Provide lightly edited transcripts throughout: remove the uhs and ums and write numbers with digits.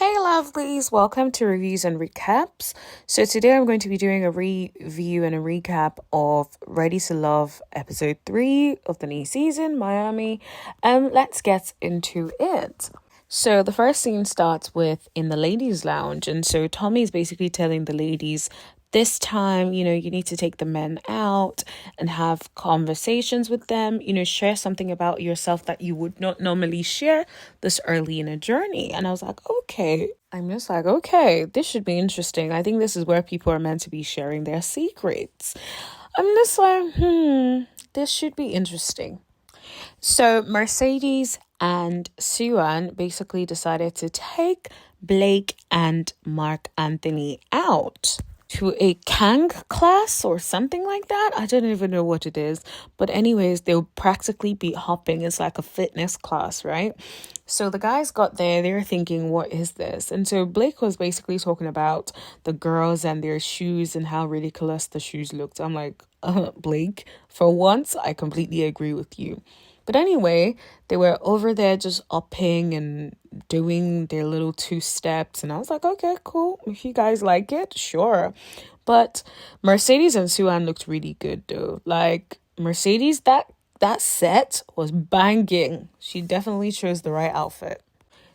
Hey lovelies, welcome to Reviews and Recaps. So today I'm going to be doing a review and a recap of Ready to Love episode 3 of the new season, Miami. Let's get into it. So the first scene starts with in the ladies' lounge, and so Tommy's basically telling the ladies this time, you need to take the men out and have conversations with them, share something about yourself that you would not normally share this early in a journey. And I was like, okay. I'm just like, okay, this should be interesting. I think this is where people are meant to be sharing their secrets. I'm just like, this should be interesting. So Mercedes and Suan basically decided to take Blake and Mark Anthony out to a Kang class or something like that. I don't even know what it is. But anyways, they'll practically be hopping. It's like a fitness class, right? So the guys got there, they were thinking, what is this? And so Blake was basically talking about the girls and their shoes and how ridiculous the shoes looked. I'm like, Blake, for once, I completely agree with you. But anyway, they were over there just upping and doing their little 2 steps. And I was like, okay, cool. If you guys like it, sure. But Mercedes and Suan looked really good though. Like Mercedes, that set was banging. She definitely chose the right outfit.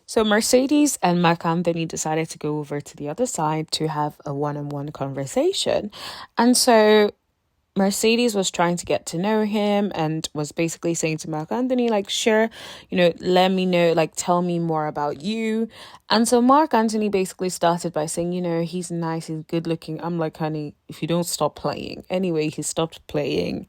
So Mercedes and Mark Anthony decided to go over to the other side to have a one-on-one conversation. And so Mercedes was trying to get to know him and was basically saying to Mark Anthony, like, sure, let me know, like, tell me more about you. And so Mark Anthony basically started by saying, he's nice, he's good looking. I'm like, honey, if you don't stop playing. Anyway, he stopped playing.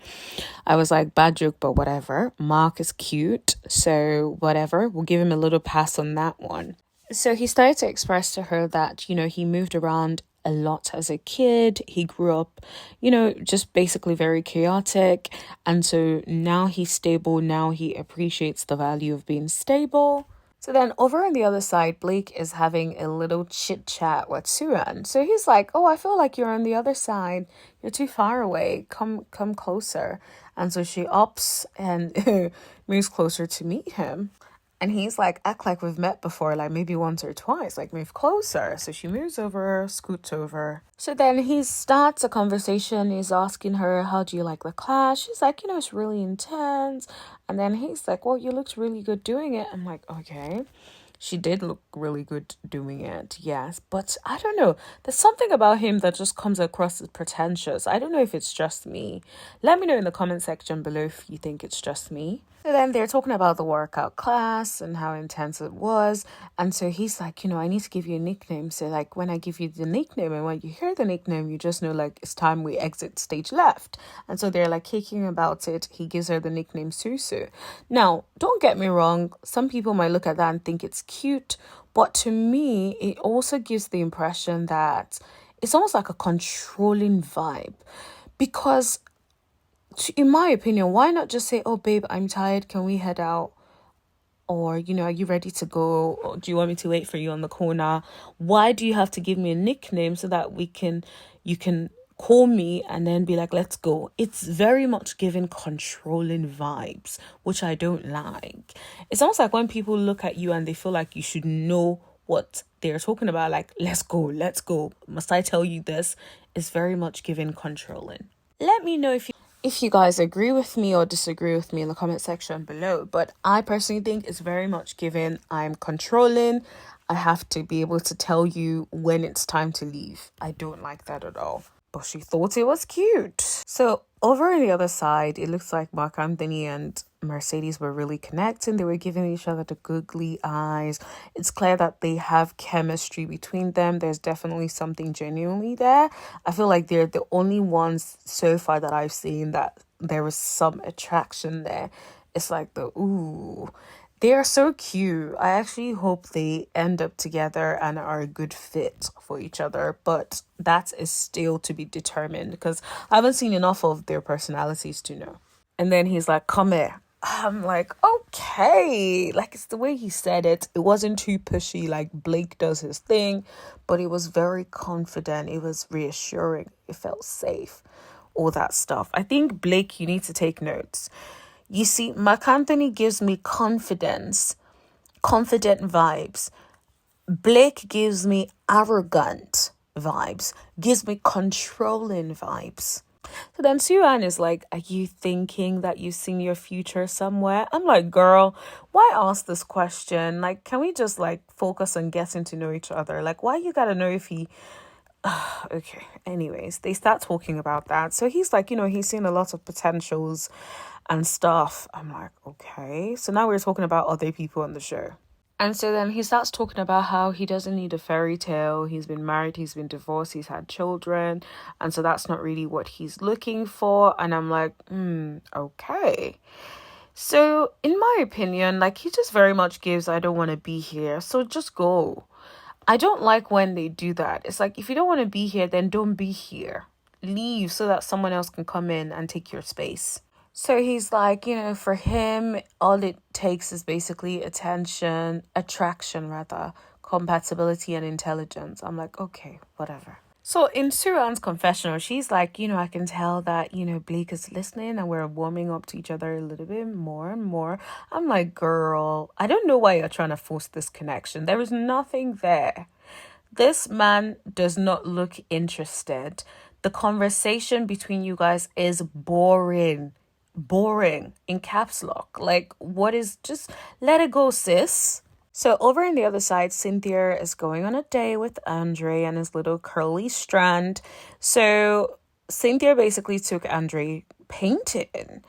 I was like, bad joke, but whatever. Mark is cute, so whatever. We'll give him a little pass on that one. So he started to express to her that, he moved around a lot as a kid. He grew up, just basically very chaotic. And so now he's stable. Now he appreciates the value of being stable. So then over on the other side, Blake is having a little chit chat with Suan. So he's like, oh, I feel like you're on the other side. You're too far away. Come closer. And so she opts and moves closer to meet him. And he's like, act like we've met before, like maybe once or twice, like move closer. So she moves over, scoots over. So then he starts a conversation. He's asking her, how do you like the class? She's like, it's really intense. And then he's like, well, you looked really good doing it. I'm like, okay. She did look really good doing it, yes. But I don't know. There's something about him that just comes across as pretentious. I don't know if it's just me. Let me know in the comment section below if you think it's just me. So then they're talking about the workout class and how intense it was. And so he's like, I need to give you a nickname. So like when I give you the nickname and when you hear the nickname, you just know like it's time we exit stage left. And so they're like kicking about it. He gives her the nickname Susu. Now, don't get me wrong. Some people might look at that and think it's cute. But to me, it also gives the impression that it's almost like a controlling vibe. Because in my opinion, why not just say, oh, babe, I'm tired. Can we head out? Or, are you ready to go? Or do you want me to wait for you on the corner? Why do you have to give me a nickname so that you can call me and then be like, let's go? It's very much giving controlling vibes, which I don't like. It's almost like when people look at you and they feel like you should know what they're talking about. Like, let's go. Must I tell you this? It's very much giving controlling. Let me know if you guys agree with me or disagree with me in the comment section below. But I personally think it's very much given I'm controlling. I have to be able to tell you when it's time to leave. I don't like that at all. But she thought it was cute. So over on the other side, it looks like Mark Anthony and Mercedes were really connecting. They were giving each other the googly eyes. It's clear that they have chemistry between them. There's definitely something genuinely there. I feel like they're the only ones so far that I've seen that there was some attraction there. It's like ooh. They are so cute. I actually hope they end up together and are a good fit for each other. But that is still to be determined because I haven't seen enough of their personalities to know. And then he's like, come here. I'm like, okay. Like, it's the way he said it. It wasn't too pushy like Blake does his thing. But it was very confident. It was reassuring. It felt safe. All that stuff. I think, Blake, you need to take notes. You see, Mark Anthony gives me confident vibes. Blake gives me arrogant vibes, gives me controlling vibes. So then Suan is like, are you thinking that you've seen your future somewhere? I'm like, girl, why ask this question? Like, can we just like focus on getting to know each other? Like, why you gotta know if he okay. Anyways, they start talking about that. So he's like, he's seen a lot of potentials and stuff. I'm like, okay. So now we're talking about other people on the show. And so then he starts talking about how he doesn't need a fairy tale. He's been married, he's been divorced, he's had children. And so that's not really what he's looking for. And I'm like, okay. So in my opinion, like he just very much gives, I don't want to be here. So just go. I don't like when they do that. It's like, if you don't want to be here, then don't be here. Leave so that someone else can come in and take your space. So he's like, for him, all it takes is basically attraction rather, compatibility and intelligence. I'm like, okay, whatever. So in Suran's confessional, she's like, I can tell that, Blake is listening and we're warming up to each other a little bit more and more. I'm like, girl, I don't know why you're trying to force this connection. There is nothing there. This man does not look interested. The conversation between you guys is boring in caps lock. Like, what is, just let it go, sis. So over on the other side, Cynthia is going on a date with Andre and his little curly strand. So Cynthia basically took Andre painting.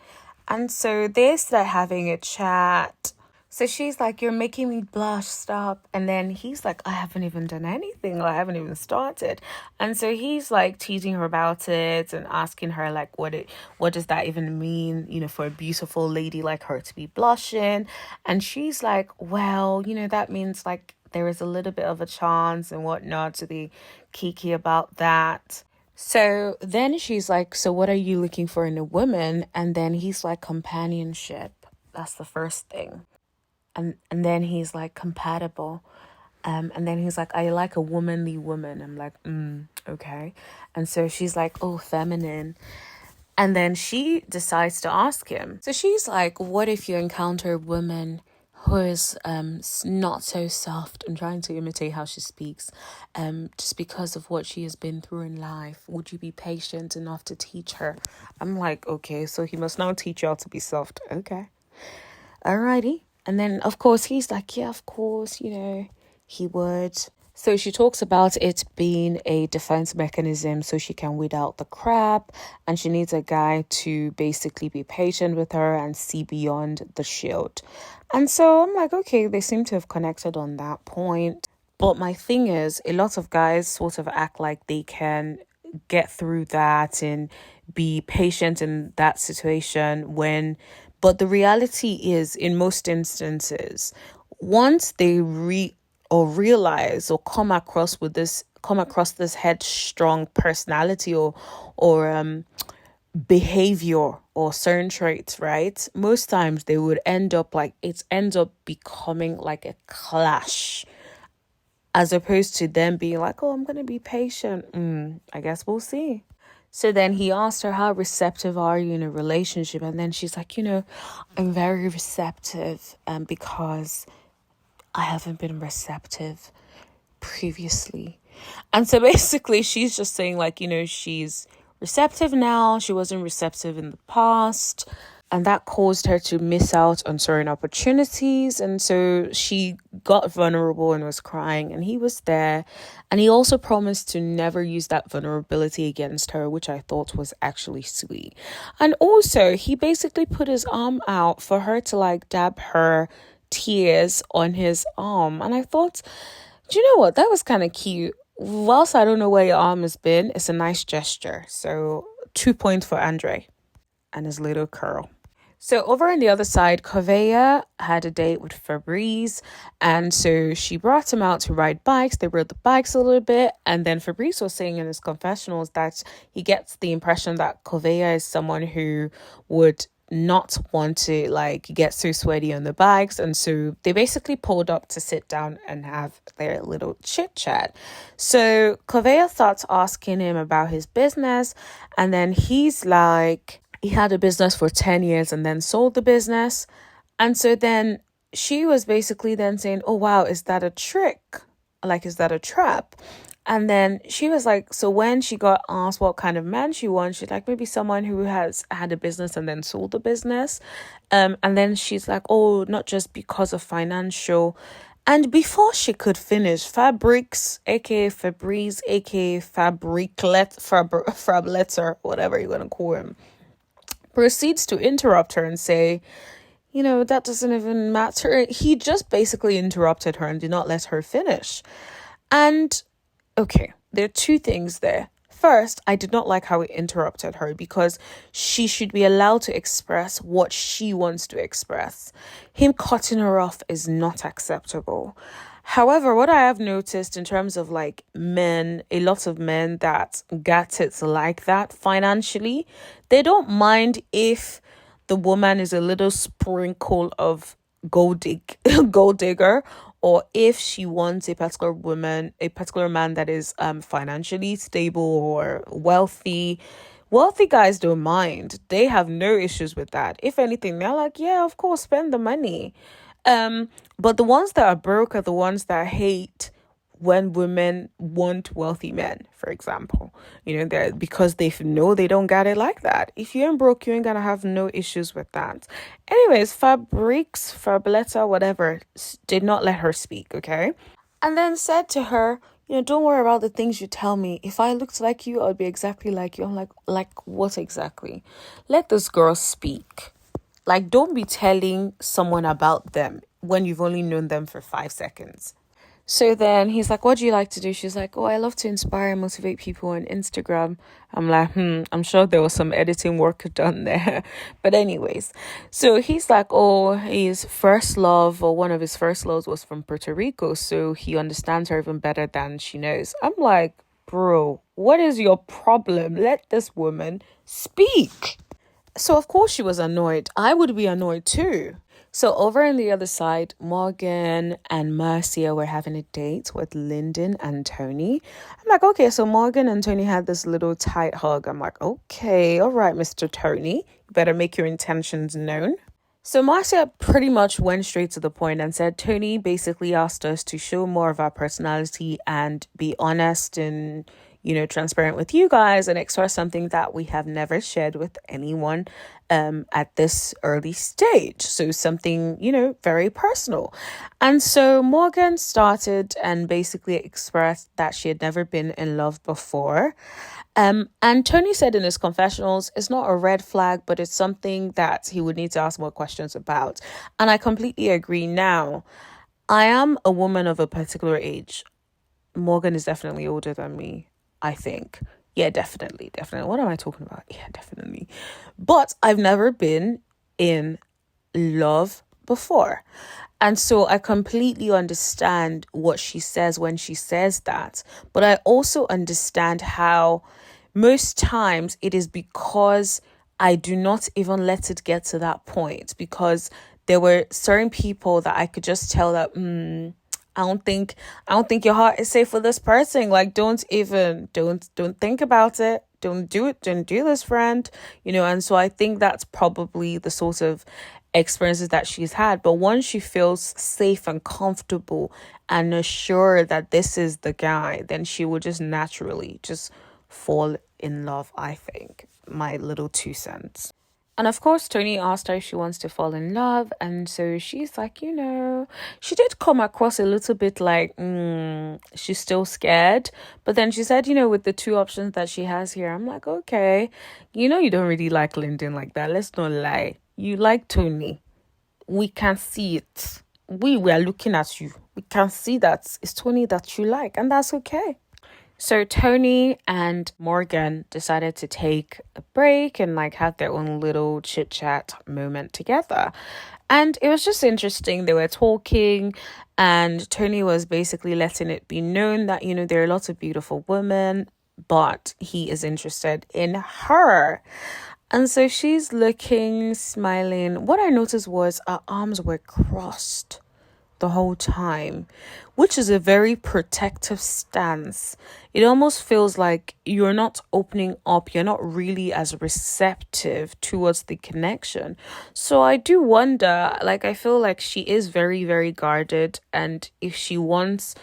And so they start having a chat. So she's like, you're making me blush, stop. And then he's like, I haven't even done anything. I haven't even started. And so he's like teasing her about it and asking her like, what does that even mean, for a beautiful lady like her to be blushing? And she's like, well, that means like there is a little bit of a chance and whatnot to be kiki about that. So then she's like, so what are you looking for in a woman? And then he's like, companionship. That's the first thing. And then he's like, compatible. And then he's like, I like a womanly woman. I'm like, okay. And so she's like, oh, feminine. And then she decides to ask him. So she's like, what if you encounter a woman who is not so soft and trying to imitate how she speaks just because of what she has been through in life? Would you be patient enough to teach her? I'm like, okay, so he must now teach you how to be soft. Okay. Alrighty. And then, of course, he's like, yeah, of course, he would. So she talks about it being a defense mechanism so she can weed out the crap. And she needs a guy to basically be patient with her and see beyond the shield. And so I'm like, okay, they seem to have connected on that point. But my thing is, a lot of guys sort of act like they can get through that and be patient in that situation but the reality is, in most instances, once they realize or come across this headstrong personality or behavior or certain traits, right? Most times they would ends up becoming like a clash, as opposed to them being like, oh, I'm gonna be patient. I guess we'll see. So then he asked her, how receptive are you in a relationship? And then she's like, I'm very receptive because I haven't been receptive previously. And so basically she's just saying like, she's receptive now. She wasn't receptive in the past. And that caused her to miss out on certain opportunities. And so she got vulnerable and was crying. And he was there. And he also promised to never use that vulnerability against her, which I thought was actually sweet. And also, he basically put his arm out for her to like dab her tears on his arm. And I thought, do you know what? That was kind of cute. Whilst I don't know where your arm has been, it's a nice gesture. So 2 points for Andre and his little curl. So over on the other side, Kovea had a date with Fabrice, and so she brought him out to ride bikes. They rode the bikes a little bit, and then Fabrice was saying in his confessionals that he gets the impression that Kovea is someone who would not want to like get so sweaty on the bikes, and so they basically pulled up to sit down and have their little chit chat. So Kovea starts asking him about his business, and then he's like, he had a business for 10 years and then sold the business. And so then she was basically then saying, oh, wow, is that a trick? Like, is that a trap? And then she was like, so when she got asked what kind of man she wants, she's like, maybe someone who has had a business and then sold the business. And then she's like, oh, not just because of financial. And before she could finish, Fabrics, aka Fabrice, aka Frabletter, whatever you're gonna call him, proceeds to interrupt her and say, that doesn't even matter. He just basically interrupted her and did not let her finish. And okay, there are two things there. First, I did not like how he interrupted her because she should be allowed to express what she wants to express. Him cutting her off is not acceptable. However, what I have noticed in terms of like men, a lot of men that get it like that financially, they don't mind if the woman is a little sprinkle of gold digger, or if she wants a particular man that is financially stable or wealthy. Wealthy guys don't mind. They have no issues with that. If anything, they're like, yeah, of course, spend the money. But the ones that are broke are the ones that hate when women want wealthy men, for example. They're because they know they don't got it like that. If you ain't broke, you ain't gonna have no issues with that. Anyways, Fabletta, whatever, did not let her speak, okay? And then said to her, don't worry about the things you tell me. If I looked like you, I'd be exactly like you. I'm like what exactly? Let this girl speak. Like, don't be telling someone about them when you've only known them for 5 seconds. So then he's like, what do you like to do? She's like, oh, I love to inspire and motivate people on Instagram. I'm like, I'm sure there was some editing work done there. But anyways, so he's like, oh, his first love or one of his first loves was from Puerto Rico. So he understands her even better than she knows. I'm like, bro, what is your problem? Let this woman speak. So of course she was annoyed. I would be annoyed too. So over on the other side, Morgan and Marcia were having a date with Lyndon and Tony. I'm like, okay, so Morgan and Tony had this little tight hug. I'm like, okay, all right, Mr. Tony, you better make your intentions known. So Marcia pretty much went straight to the point and said, Tony basically asked us to show more of our personality and be honest and, transparent with you guys and express something that we have never shared with anyone at this early stage. So something, very personal. And so Morgan started and basically expressed that she had never been in love before. And Tony said in his confessionals, it's not a red flag, but it's something that he would need to ask more questions about. And I completely agree. Now, I am a woman of a particular age. Morgan is definitely older than me, I think. Yeah, definitely. What am I talking about? Yeah, definitely. But I've never been in love before. And so I completely understand what she says when she says that. But I also understand how most times it is because I do not even let it get to that point, because there were certain people that I could just tell that, I don't think your heart is safe for this person. Like, don't think about it. Don't do it. Don't do this, friend. And so I think that's probably the sort of experiences that she's had. But once she feels safe and comfortable and assured that this is the guy, then she will just naturally just fall in love, I think. My little 2 cents. And of course, Tony asked her if she wants to fall in love. And so she's like, she did come across a little bit like, she's still scared. But then she said, with the two options that she has here, I'm like, okay, you don't really like Lyndon like that. Let's not lie. You like Tony. We can see it. We were looking at you. We can see that it's Tony that you like. And that's okay. So Tony and Morgan decided to take a break and have their own little chit chat moment together. And it was just interesting. They were talking and Tony was basically letting it be known that, there are lots of beautiful women, but he is interested in her. And so she's looking, smiling. What I noticed was our arms were crossed the whole time, which is a very protective stance. It almost feels like you're not opening up, you're not really as receptive towards the connection. So I do wonder, I feel like she is very, very guarded, and if she wants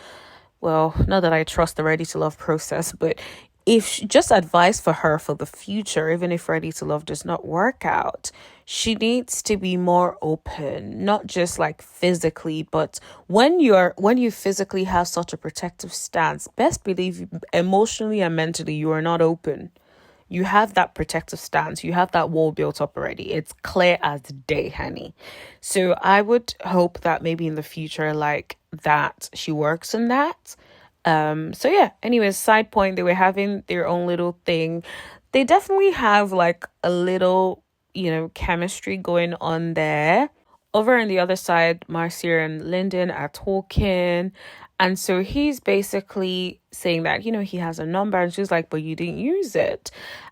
well, not that I trust the Ready to Love process, but if just advice for her for the future, even if Ready to Love does not work out, she needs to be more open, not just like physically, but when you physically have such a protective stance, best believe emotionally and mentally you are not open. You have that protective stance, you have that wall built up already. It's clear as day, honey. So I would hope that maybe in the future, like that, she works on that. So yeah, anyways, side point, they were having their own little thing. They definitely have like a little, chemistry going on there. Over on the other side, Marcia and Lyndon are talking. And so he's basically saying that, he has a number. And she's like, but you didn't use it.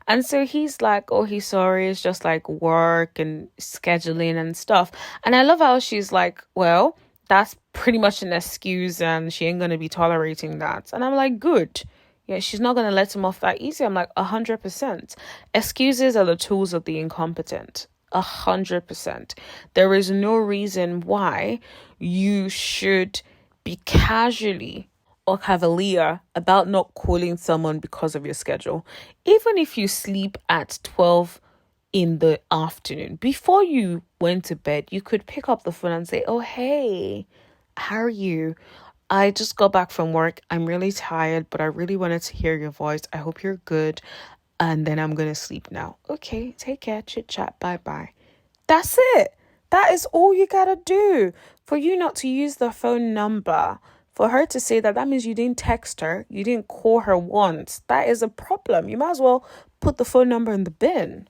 And so he's like, oh, he's sorry. It's just like work and scheduling and stuff. And I love how she's like, well, that's pretty much an excuse and she ain't going to be tolerating that. And I'm like, good. Yeah, she's not going to let him off that easy. I'm like, 100%. Excuses are the tools of the incompetent. 100%. There is no reason why you should be casually or cavalier about not calling someone because of your schedule. Even if you sleep at 12 in the afternoon, before you went to bed, you could pick up the phone and say, oh, hey, how are you? I just got back from work. I'm really tired, but I really wanted to hear your voice. I hope you're good. And then I'm going to sleep now. Okay, take care, chit chat, bye bye. That's it. That is all you got to do. For you not to use the phone number, for her to say that, that means you didn't text her, you didn't call her once. That is a problem. You might as well put the phone number in the bin.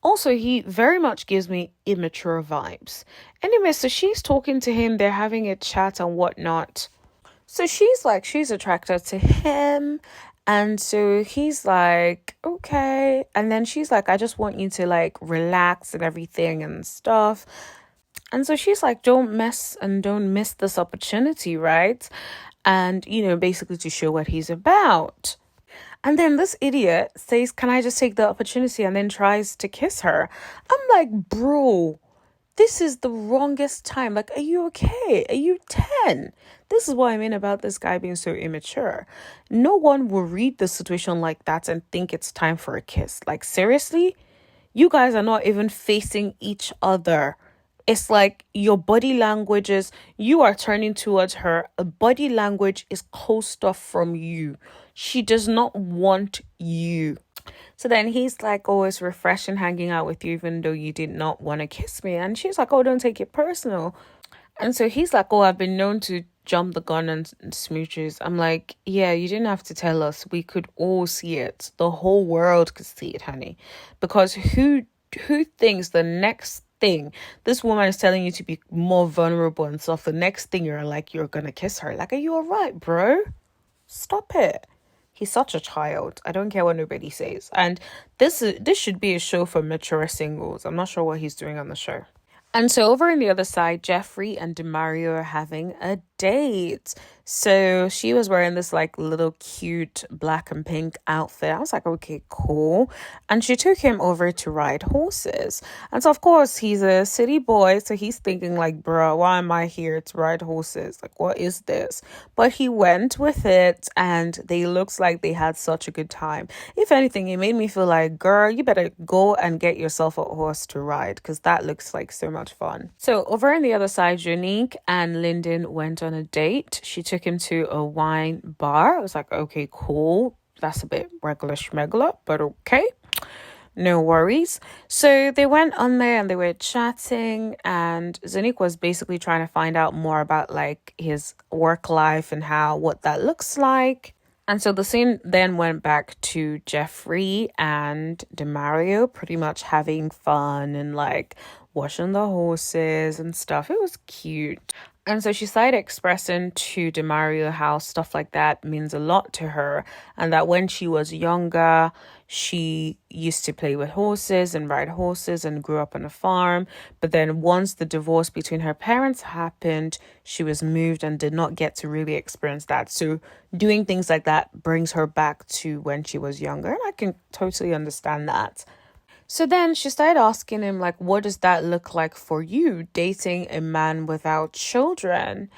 Also, he very much gives me immature vibes. Anyway, so she's talking to him, they're having a chat and whatnot. So she's attracted to him. And so he's like, okay. And then she's like, I just want you to like relax and everything and stuff. And so she's like, don't mess and don't miss this opportunity, right? And, basically to show what he's about. And then this idiot says, can I just take the opportunity? And then tries to kiss her. I'm like, bro, this is the wrongest time. Like, are you okay? Are you 10? This is what I mean about this guy being so immature. No one will read the situation like that and think it's time for a kiss. Like, seriously? You guys are not even facing each other. It's like your body languages, you are turning towards her. A body language is closed off from you. She does not want you. So then he's like, oh, it's refreshing hanging out with you, even though you did not want to kiss me. And she's like, oh, don't take it personal. And so he's like, oh, I've been known to jump the gun and smooches. I'm like, yeah, you didn't have to tell us. We could all see it. The whole world could see it, honey. Because who thinks the next thing this woman is telling you to be more vulnerable and stuff, the next thing you're gonna kiss her? Like, are you all right, bro? Stop it. He's such a child. I don't care what nobody says. And this should be a show for mature singles. I'm not sure what he's doing on the show. And so over on the other side, Jeffrey and Demario are having a date. So she was wearing this like little cute black and pink outfit. I was like, okay, cool. And she took him over to ride horses. And so of course he's a city boy. So he's thinking like, bro, why am I here to ride horses? Like, what is this? But he went with it and they looks like they had such a good time. If anything, it made me feel like, girl, you better go and get yourself a horse to ride because that looks like so much fun. So over on the other side, Janique and Lyndon went on a date. She took him to a wine bar. I was like, okay, cool. That's a bit regular schmegler, but okay. No worries. So they went on there and they were chatting, and Zanik was basically trying to find out more about like his work life and what that looks like. And so the scene then went back to Jeffrey and Demario pretty much having fun and like washing the horses and stuff. It was cute. And so she started expressing to Demario how stuff like that means a lot to her, and that when she was younger, she used to play with horses and ride horses and grew up on a farm. But then once the divorce between her parents happened, she was moved and did not get to really experience that. So doing things like that brings her back to when she was younger. And I can totally understand that. So then she started asking him, like, what does that look like for you, dating a man without children?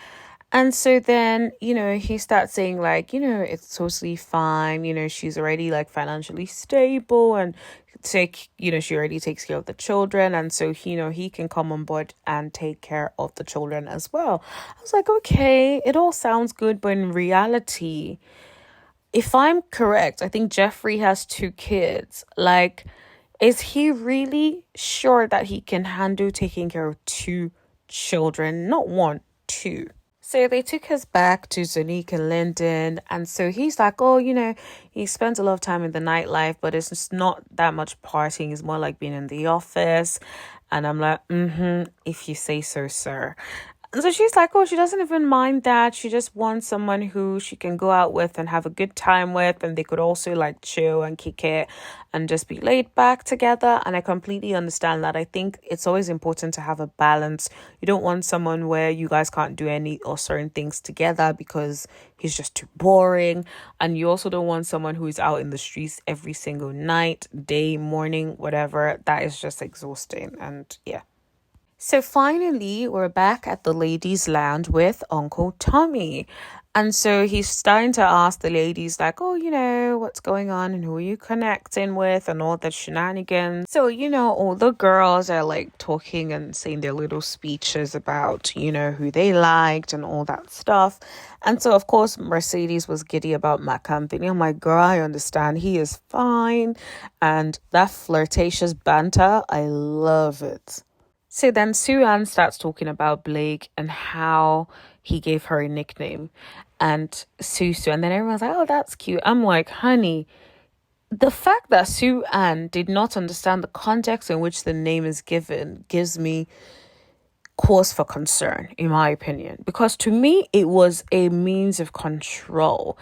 And so then, he starts saying like, it's totally fine. She's already like financially stable and she already takes care of the children. And so, he can come on board and take care of the children as well. I was like, okay, it all sounds good. But in reality, if I'm correct, I think Jeffrey has 2 kids. Like, is he really sure that he can handle taking care of 2 children? Not one, 2. So they took us back to Zonique and Lyndon. And so he's like, oh, he spends a lot of time in the nightlife, but it's just not that much partying. It's more like being in the office. And I'm like, if you say so, sir. And so she's like, oh, she doesn't even mind that. She just wants someone who she can go out with and have a good time with. And they could also like chill and kick it and just be laid back together. And I completely understand that. I think it's always important to have a balance. You don't want someone where you guys can't do any or certain things together because he's just too boring. And you also don't want someone who is out in the streets every single night, day, morning, whatever. That is just exhausting. And yeah. So finally, we're back at the ladies' lounge with Uncle Tommy. And so he's starting to ask the ladies like, oh, what's going on and who are you connecting with and all the shenanigans. So, all the girls are like talking and saying their little speeches about, who they liked and all that stuff. And so, of course, Mercedes was giddy about Mark Anthony. I'm like, girl, I understand. He is fine. And that flirtatious banter, I love it. So then Sue Ann starts talking about Blake and how he gave her a nickname and Susu. And then everyone's like, oh, that's cute. I'm like, honey, the fact that Sue Ann did not understand the context in which the name is given gives me cause for concern, in my opinion. Because to me, it was a means of control.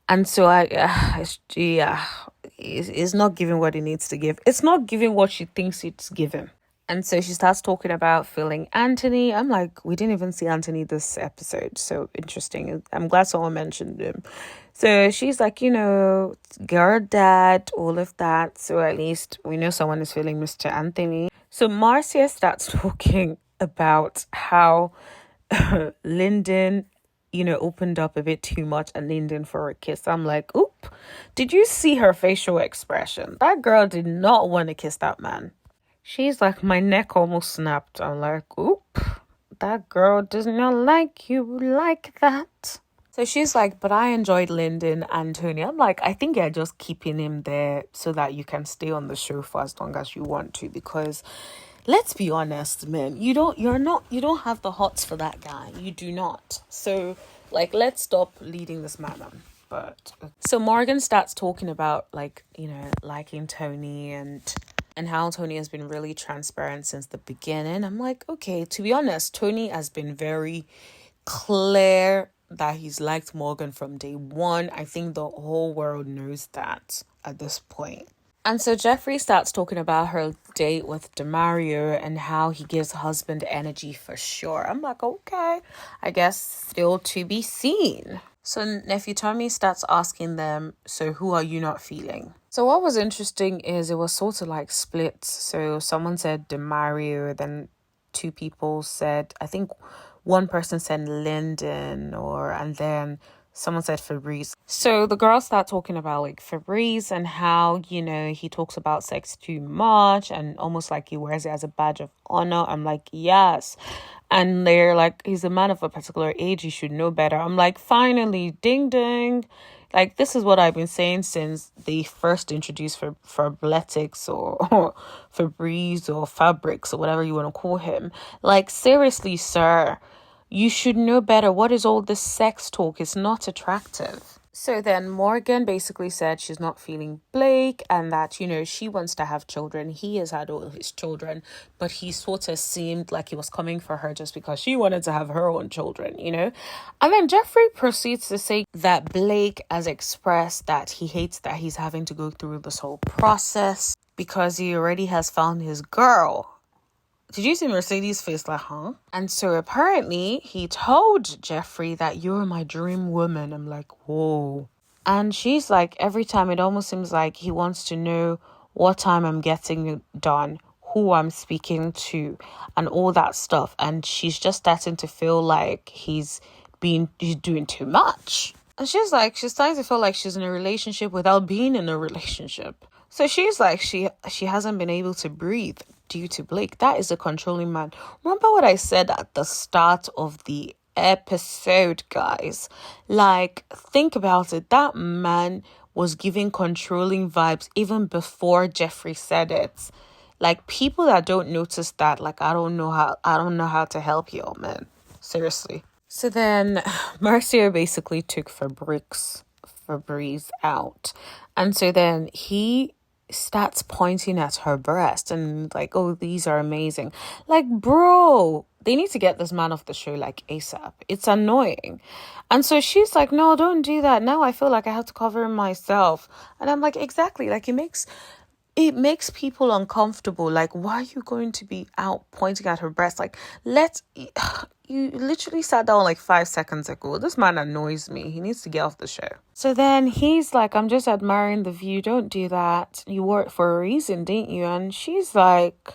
And so it's not giving what it needs to give. It's not giving what she thinks it's given. And so she starts talking about feeling Anthony. I'm like, we didn't even see Anthony this episode. So interesting. I'm glad someone mentioned him. So she's like, girl, dad, all of that. So at least we know someone is feeling Mr. Anthony. So Marcia starts talking about how Lyndon, opened up a bit too much and leaned in for a kiss. I'm like, oop. Did you see her facial expression? That girl did not want to kiss that man. She's like, my neck almost snapped. I'm like, oop, that girl does not like you like that. So she's like, but I enjoyed Lyndon and Tony. I'm like, I think you're just keeping him there so that you can stay on the show for as long as you want to. Because let's be honest, man, you don't have the hots for that guy. You do not. So like, let's stop leading this man on. But so Morgan starts talking about like, liking Tony and how Tony has been really transparent since the beginning. I'm like, okay, to be honest, Tony has been very clear that he's liked Morgan from day one. I think the whole world knows that at this point. And so Jeffrey starts talking about her date with Demario and how he gives husband energy for sure. I'm like, okay, I guess still to be seen. So Nephew Tommy starts asking them, so who are you not feeling? So what was interesting is it was sort of like split. So someone said Demario, then 2 people said, I think one person said Lyndon, and then someone said Fabrice. So the girls start talking about like Fabrice and how, he talks about sex too much and almost like he wears it as a badge of honor. I'm like, yes. And they're like, he's a man of a particular age. He should know better. I'm like, finally, ding, ding. Like, this is what I've been saying since they first introduced Fabletics or Febreze or Fabrics or whatever you want to call him. Like, seriously, sir, you should know better. What is all this sex talk? It's not attractive. So then Morgan basically said she's not feeling Blake and that, she wants to have children. He has had all of his children, but he sort of seemed like he was coming for her just because she wanted to have her own children, And then Jeffrey proceeds to say that Blake has expressed that he hates that he's having to go through this whole process because he already has found his girl. Did you see Mercedes' face like, huh? And so apparently he told Jeffrey that you're my dream woman. I'm like, whoa. And she's like, every time it almost seems like he wants to know what time I'm getting it done, who I'm speaking to, and all that stuff. And she's just starting to feel like he's you're doing too much. And she's starting to feel like she's in a relationship without being in a relationship. So she's like, she hasn't been able to breathe due to Blake. That is a controlling man. Remember what I said at the start of the episode, guys? Like, think about it. That man was giving controlling vibes even before Jeffrey said it. Like, people that don't notice that, like, I don't know how to help you, man. Seriously. So then Marcia basically took Fabrice out. And so then he starts pointing at her breast and like, oh, these are amazing. Like, bro, they need to get this man off the show like ASAP. It's annoying. And so she's like, no, don't do that. Now I feel like I have to cover myself. And I'm like, exactly. Like, it makes people uncomfortable. Like, why are you going to be out pointing at her breast? Like, you literally sat down like 5 seconds ago. This man annoys me. He needs to get off the show. So then he's like, I'm just admiring the view. Don't do that. You wore it for a reason, didn't you? And she's like,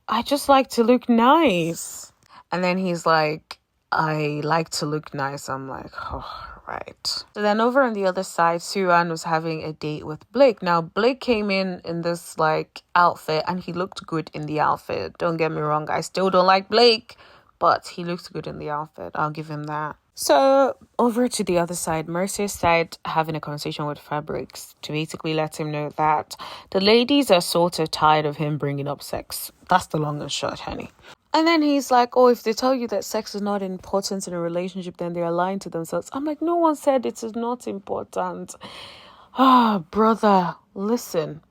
I just like to look nice. And then he's like, I like to look nice. I'm like, oh, right. So then over on the other side, Sue-Ann was having a date with Blake. Now, Blake came in this like outfit and he looked good in the outfit. Don't get me wrong. I still don't like Blake, but he looks good in the outfit. I'll give him that. So over to the other side, Mercer started having a conversation with Fabrics to basically let him know that the ladies are sort of tired of him bringing up sex. That's the long and short, honey. And then he's like, oh, if they tell you that sex is not important in a relationship, then they're lying to themselves. I'm like, no one said it is not important. Brother, listen.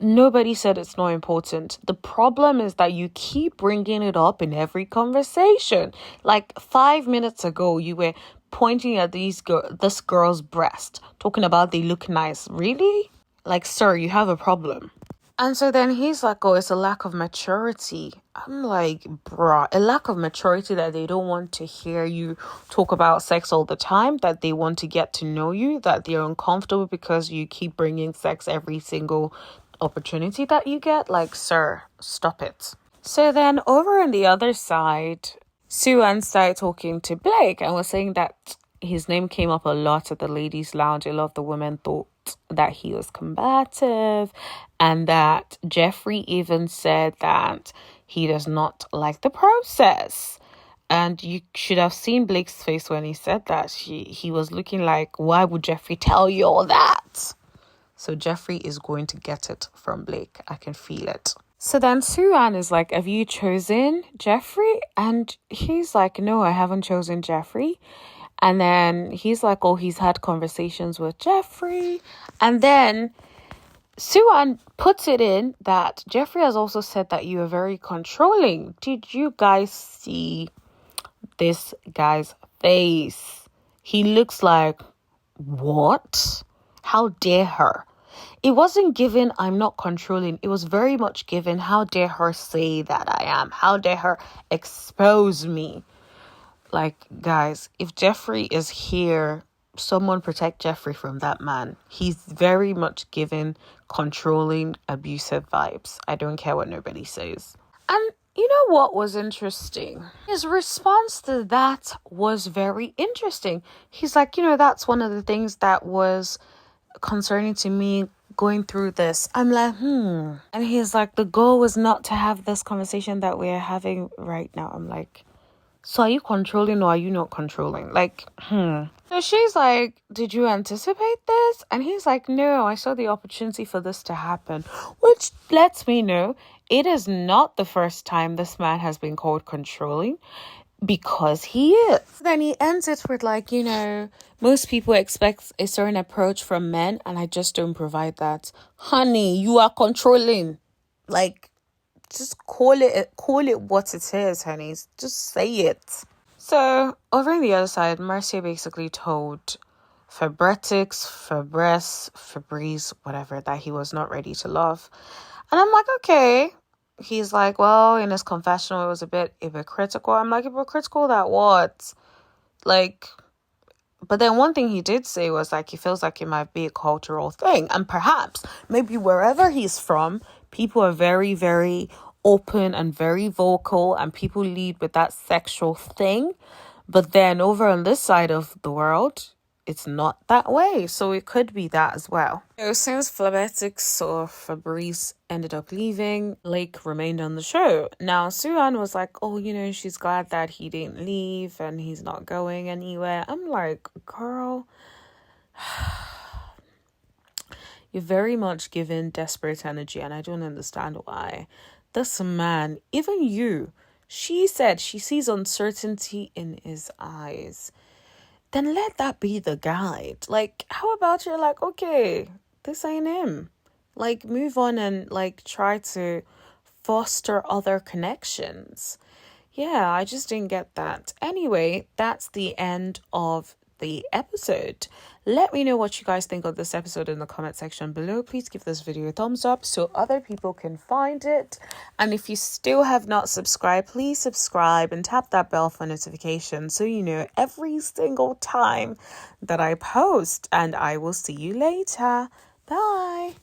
Nobody said it's not important. The problem is that you keep bringing it up in every conversation. Like 5 minutes ago, you were pointing at this girl's breast, talking about they look nice. Really? Like, sir, you have a problem. And so then he's like, oh, it's a lack of maturity. I'm like, bruh, a lack of maturity that they don't want to hear you talk about sex all the time, that they want to get to know you, that they're uncomfortable because you keep bringing sex every single opportunity that you get. Like, sir, stop it. So then over on the other side, Sue-Ann started talking to Blake and was saying that his name came up a lot at the ladies' lounge. A lot of the women thought that he was combative, and that Jeffrey even said that he does not like the process. And you should have seen Blake's face when he said that. He was looking like, why would Jeffrey tell you all that? So Jeffrey is going to get it from Blake. I can feel it. So then Sue-Ann is like, have you chosen Jeffrey? And he's like, no, I haven't chosen Jeffrey. And then he's like, oh, he's had conversations with Jeffrey. And then Sue-Ann puts it in that Jeffrey has also said that you are very controlling. Did you guys see this guy's face? He looks like, what? How dare her? It wasn't given, I'm not controlling. It was very much given, how dare her say that I am? How dare her expose me? Like, guys, if Jeffrey is here, someone protect Jeffrey from that man. He's very much given controlling, abusive vibes. I don't care what nobody says. And you know what was interesting? His response to that was very interesting. He's like, that's one of the things that was concerning to me going through this. I'm like, And he's like, the goal was not to have this conversation that we're having right now. I'm like, so are you controlling or are you not controlling? Like, So she's like, did you anticipate this? And he's like, no, I saw the opportunity for this to happen. Which lets me know it is not the first time this man has been called controlling, because he is. Then he ends it with like, most people expect a certain approach from men and I just don't provide that. Honey, you are controlling. Like, just call it what it is, honey. Just say it. So over on the other side, Marcia basically told Fabrice, whatever, that he was not ready to love. And I'm like, okay. He's like, well, in his confessional, it was a bit hypocritical. I'm like, hypocritical that what? Like, but then one thing he did say was like, he feels like it might be a cultural thing. And perhaps, maybe wherever he's from, people are very, very open and very vocal, and people lead with that sexual thing. But then over on this side of the world, it's not that way. So it could be that as well. So since Flabetics saw Fabrice ended up leaving, Lake remained on the show. Now, Suan was like, oh, she's glad that he didn't leave and he's not going anywhere. I'm like, girl, you're very much given desperate energy, and I don't understand why. This man, even you, she said she sees uncertainty in his eyes. Then let that be the guide. Like, how about you're like, okay, this ain't him. Like, move on and try to foster other connections. Yeah, I just didn't get that. Anyway, that's the end of the episode. Let me know what you guys think of this episode in the comment section below. Please give this video a thumbs up so other people can find it. And if you still have not subscribed, please subscribe and tap that bell for notifications so you know every single time that I post. And I will see you later. Bye.